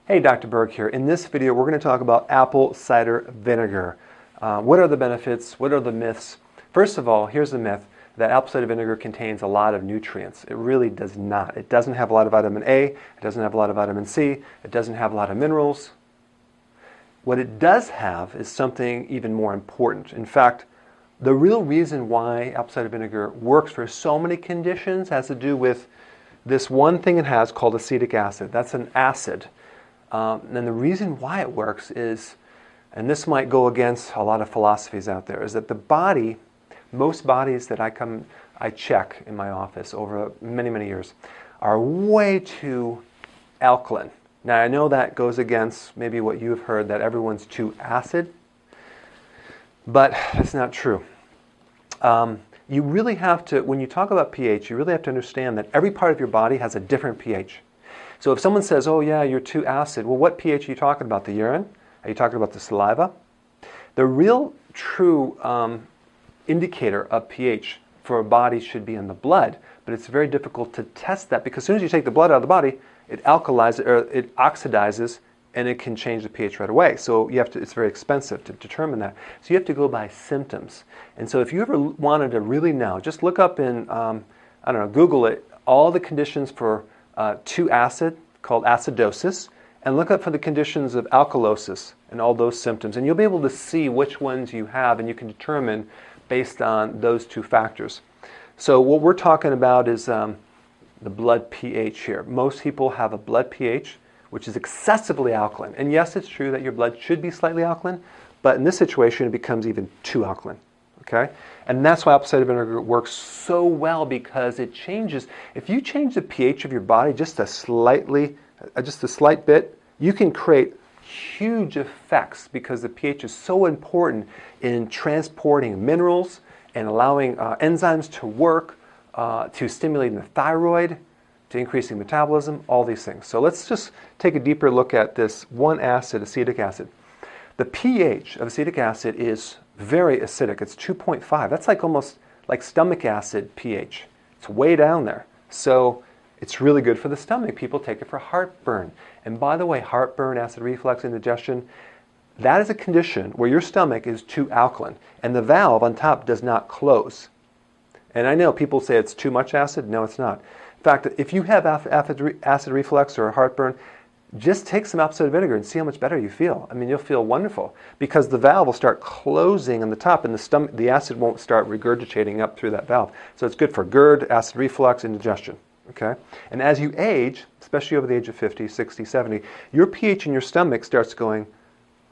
Hey, Dr. Berg here. In this video, we're going to talk about apple cider vinegar. What are the benefits? What are the myths? First of all, here's the myth that apple cider vinegar contains a lot of nutrients. It really does not. It doesn't have a lot of vitamin A. It doesn't have a lot of vitamin C. It doesn't have a lot of minerals. What it does have is something even more important. In fact, the real reason why apple cider vinegar works for so many conditions has to do with this one thing it has called acetic acid. That's an acid. And the reason why it works is, and this might go against a lot of philosophies out there, is that the body, most bodies that I check in my office over many, many years, are way too alkaline. Now I know that goes against maybe what you've heard, that everyone's too acid, but that's not true. You really have to, when you talk about pH, you really have to understand that every part of your body has a different pH. So if someone says, oh yeah, you're too acid, well, what pH are you talking about? The urine? Are you talking about the saliva? The real true indicator of pH for a body should be in the blood, but it's very difficult to test that because as soon as you take the blood out of the body, it alkalizes or it oxidizes and it can change the pH right away. So you have to, it's very expensive to determine that. So you have to go by symptoms. And so if you ever wanted to really know, just look up in, I don't know, Google it, all the conditions for too acid, called acidosis, and look up for the conditions of alkalosis and all those symptoms. And you'll be able to see which ones you have, and you can determine based on those two factors. So what we're talking about is the blood pH here. Most people have a blood pH which is excessively alkaline. And yes, it's true that your blood should be slightly alkaline, but in this situation it becomes even too alkaline. Okay? And that's why apple cider vinegar works so well, because it changes. If you change the pH of your body just a slight bit, you can create huge effects because the pH is so important in transporting minerals and allowing enzymes to work, to stimulating the thyroid, to increasing metabolism, all these things. So let's just take a deeper look at this one acid, acetic acid. The pH of acetic acid is very acidic. It's 2.5. That's like almost like stomach acid pH. It's way down there. So it's really good for the stomach. People take it for heartburn. And by the way, heartburn, acid reflux, indigestion, that is a condition where your stomach is too alkaline and the valve on top does not close. And I know people say it's too much acid. No, it's not. In fact, if you have acid reflux or heartburn, just take some apple cider vinegar and see how much better you feel. I mean, you'll feel wonderful because the valve will start closing on the top and the acid won't start regurgitating up through that valve. So it's good for GERD, acid reflux, indigestion. Okay? And as you age, especially over the age of 50, 60, 70, your pH in your stomach starts going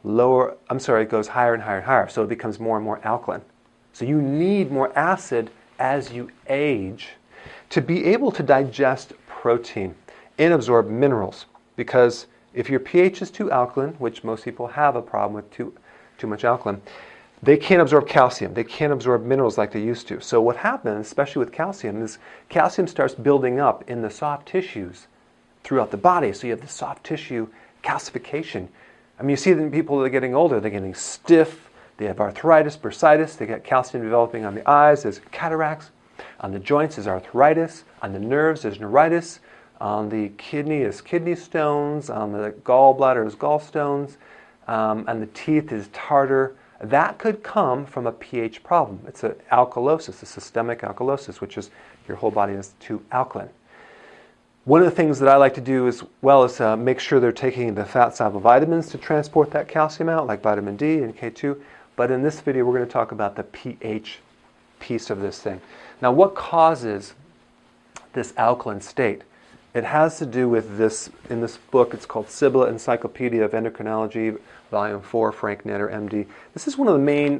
lower, it goes higher and higher and higher. So it becomes more and more alkaline. So you need more acid as you age to be able to digest protein and absorb minerals. Because if your pH is too alkaline, which most people have a problem with too much alkaline, they can't absorb calcium. They can't absorb minerals like they used to. So what happens, especially with calcium, is calcium starts building up in the soft tissues throughout the body. So you have the soft tissue calcification. I mean, you see that in people that are getting older, they're getting stiff, they have arthritis, bursitis, they get calcium developing on the eyes, there's cataracts, on the joints there's arthritis, on the nerves there's neuritis, on the kidney is kidney stones, on the gallbladder is gallstones, and the teeth is tartar. That could come from a pH problem. It's an alkalosis, a systemic alkalosis, which is your whole body is too alkaline. One of the things that I like to do as well is make sure they're taking the fat-soluble vitamins to transport that calcium out, like vitamin D and K2. But in this video, we're going to talk about the pH piece of this thing. Now, what causes this alkaline state? It has to do with this, in this book, it's called Sibylla Encyclopedia of Endocrinology, Volume 4, Frank Netter, MD. This is one of the main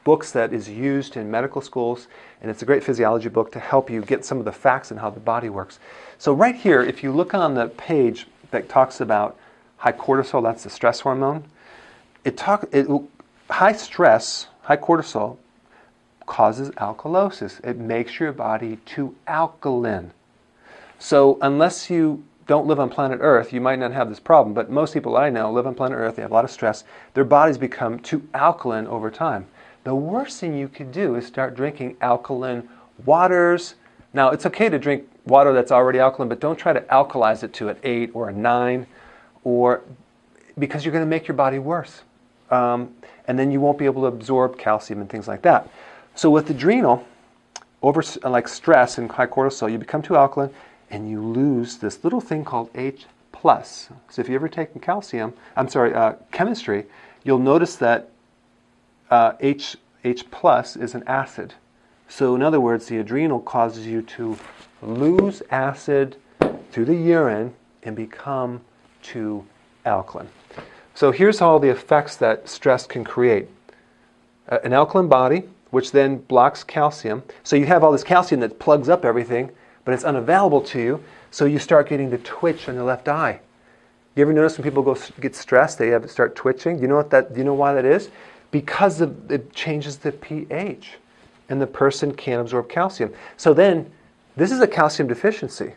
books that is used in medical schools, and it's a great physiology book to help you get some of the facts and how the body works. So right here, if you look on the page that talks about high cortisol, that's the stress hormone, high stress, high cortisol, causes alkalosis. It makes your body too alkaline. So unless you don't live on planet Earth, you might not have this problem. But most people I know live on planet Earth, they have a lot of stress. Their bodies become too alkaline over time. The worst thing you could do is start drinking alkaline waters. Now, it's okay to drink water that's already alkaline, but don't try to alkalize it to an 8 or a 9 or because you're going to make your body worse. And then you won't be able to absorb calcium and things like that. So with adrenal, like stress and high cortisol, you become too alkaline and you lose this little thing called H+. So if you ever taken chemistry, you'll notice that H+ is an acid. So in other words, the adrenal causes you to lose acid through the urine and become too alkaline. So here's all the effects that stress can create. An alkaline body, which then blocks calcium. So you have all this calcium that plugs up everything, but it's unavailable to you, so you start getting the twitch on the left eye. You ever notice when people get stressed, they start twitching? Do you know why that is? Because it changes the pH, and the person can't absorb calcium. So then, this is a calcium deficiency.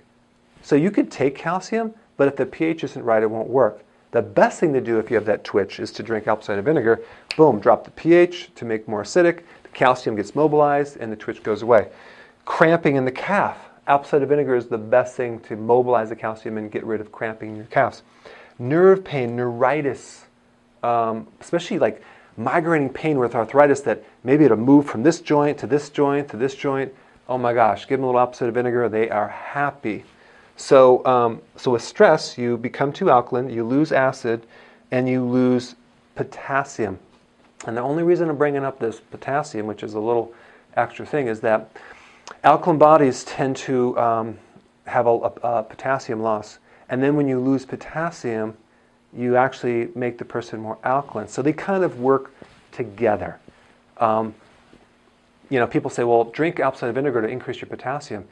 So you could take calcium, but if the pH isn't right, it won't work. The best thing to do if you have that twitch is to drink apple cider vinegar. Boom, drop the pH to make more acidic. The calcium gets mobilized and the twitch goes away. Cramping in the calf. Apple cider vinegar is the best thing to mobilize the calcium and get rid of cramping in your calves. Nerve pain, neuritis, especially like migrating pain with arthritis that maybe it'll move from this joint to this joint to this joint. Oh my gosh, give them a little apple cider vinegar, they are happy. So with stress, you become too alkaline, you lose acid, and you lose potassium. And the only reason I'm bringing up this potassium, which is a little extra thing, is that alkaline bodies tend to have a potassium loss. And then when you lose potassium, you actually make the person more alkaline. So they kind of work together. People say, well, drink apple cider vinegar to increase your potassium.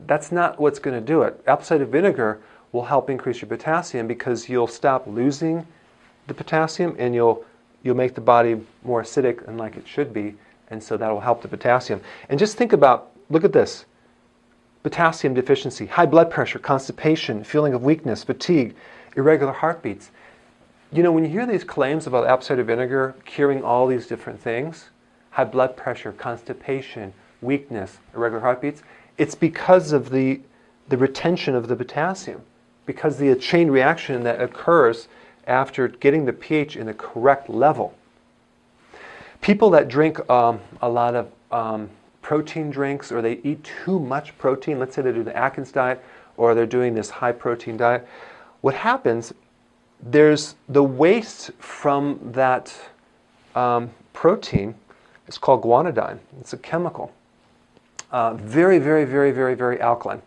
That's not what's going to do it. Apple cider vinegar will help increase your potassium because you'll stop losing the potassium and you'll make the body more acidic and like it should be, and so that will help the potassium. And just think about, look at this, potassium deficiency, high blood pressure, constipation, feeling of weakness, fatigue, irregular heartbeats. When you hear these claims about apple cider vinegar curing all these different things, high blood pressure, constipation, weakness, irregular heartbeats, it's because of the retention of the potassium, because the chain reaction that occurs after getting the pH in the correct level. People that drink a lot of protein drinks, or they eat too much protein, let's say they do the Atkins diet, or they're doing this high protein diet, what happens, there's the waste from that protein, it's called guanidine. It's a chemical. Very, very, very, very, very alkaline.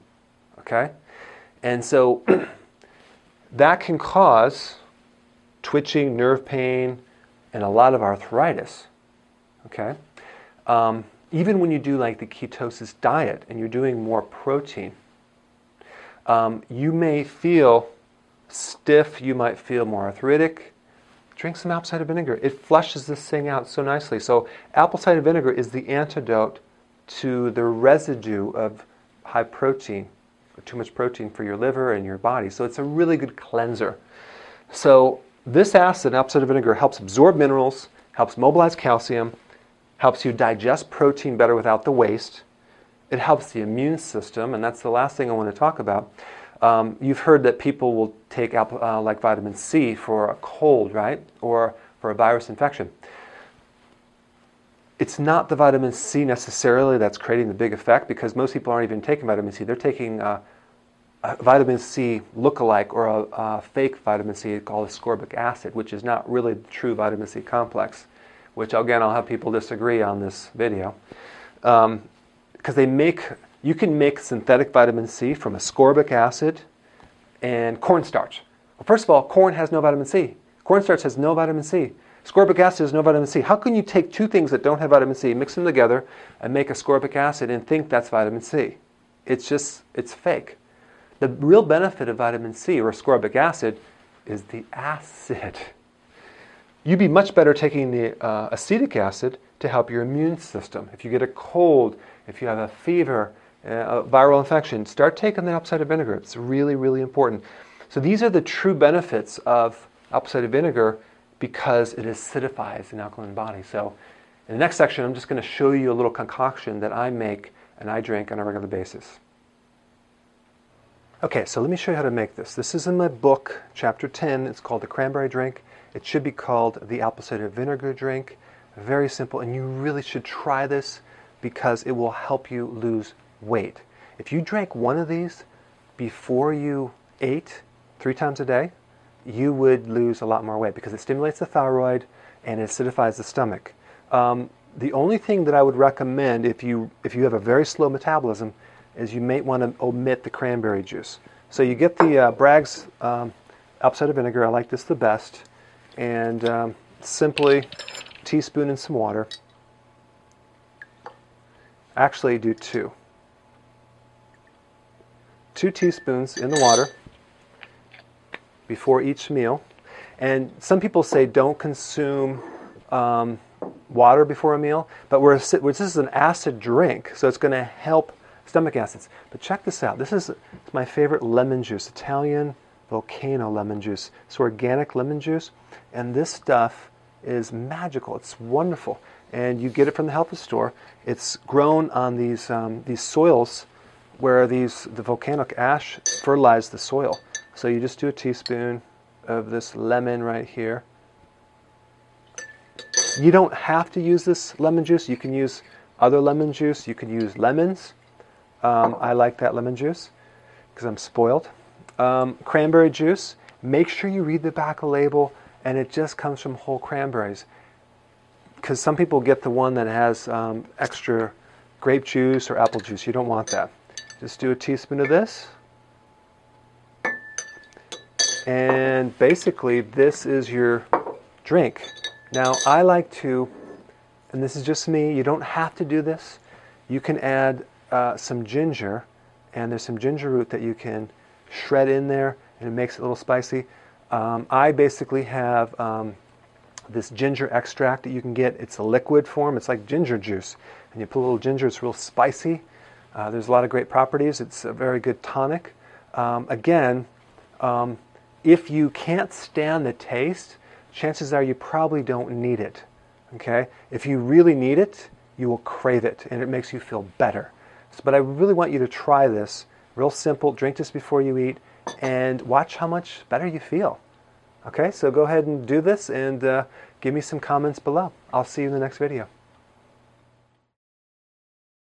Okay? And so that can cause twitching, nerve pain, and a lot of arthritis. Okay? Even when you do like the ketosis diet and you're doing more protein, you may feel stiff, you might feel more arthritic. Drink some apple cider vinegar. It flushes this thing out so nicely. So apple cider vinegar is the antidote to the residue of high protein, or too much protein for your liver and your body. So it's a really good cleanser. So this acid, apple cider vinegar, helps absorb minerals, helps mobilize calcium, helps you digest protein better without the waste. It helps the immune system, and that's the last thing I want to talk about. You've heard that people will take like vitamin C for a cold, right? Or for a virus infection. It's not the vitamin C necessarily that's creating the big effect, because most people aren't even taking vitamin C. They're taking a vitamin C lookalike, or a fake vitamin C called ascorbic acid, which is not really the true vitamin C complex, which again I'll have people disagree on this video. Because you can make synthetic vitamin C from ascorbic acid and cornstarch. Well, first of all, corn has no vitamin C. Cornstarch has no vitamin C. Ascorbic acid has no vitamin C. How can you take two things that don't have vitamin C, mix them together, and make ascorbic acid and think that's vitamin C? It's fake. The real benefit of vitamin C, or ascorbic acid, is the acid. You'd be much better taking the acetic acid to help your immune system. If you get a cold, if you have a fever, a viral infection, start taking the apple cider vinegar. It's really, really important. So these are the true benefits of apple cider vinegar, because it acidifies an alkaline body. So in the next section, I'm just going to show you a little concoction that I make and I drink on a regular basis. Okay, so let me show you how to make this. This is in my book, chapter 10. It's called the cranberry drink. It should be called the apple cider vinegar drink. Very simple, and you really should try this because it will help you lose weight. If you drank one of these before you ate 3 times a day, you would lose a lot more weight because it stimulates the thyroid and it acidifies the stomach. The only thing that I would recommend if you have a very slow metabolism is you may want to omit the cranberry juice. So you get the Bragg's apple cider vinegar. I like this the best. And simply a teaspoon and some water. Actually do 2. 2 teaspoons in the water before each meal. And some people say don't consume water before a meal, but this is an acid drink, so it's going to help stomach acids. But check this out. This is my favorite lemon juice, Italian Volcano lemon juice. It's organic lemon juice, and this stuff is magical. It's wonderful, and you get it from the health food store. It's grown on these soils where the volcanic ash fertilized the soil. So you just do a teaspoon of this lemon right here. You don't have to use this lemon juice. You can use other lemon juice. You can use lemons. I like that lemon juice because I'm spoiled. Cranberry juice. Make sure you read the back of the label, and it just comes from whole cranberries. Because some people get the one that has extra grape juice or apple juice. You don't want that. Just do a teaspoon of this. And basically, this is your drink. Now, I like to, and this is just me, you don't have to do this. You can add some ginger, and there's some ginger root that you can shred in there, and it makes it a little spicy. I basically have this ginger extract that you can get. It's a liquid form. It's like ginger juice. And you put a little ginger, it's real spicy. There's a lot of great properties. It's a very good tonic. If you can't stand the taste, chances are you probably don't need it. Okay? If you really need it, you will crave it, and it makes you feel better. But I really want you to try this. Real simple. Drink this before you eat, and watch how much better you feel. Okay? So go ahead and do this, and give me some comments below. I'll see you in the next video.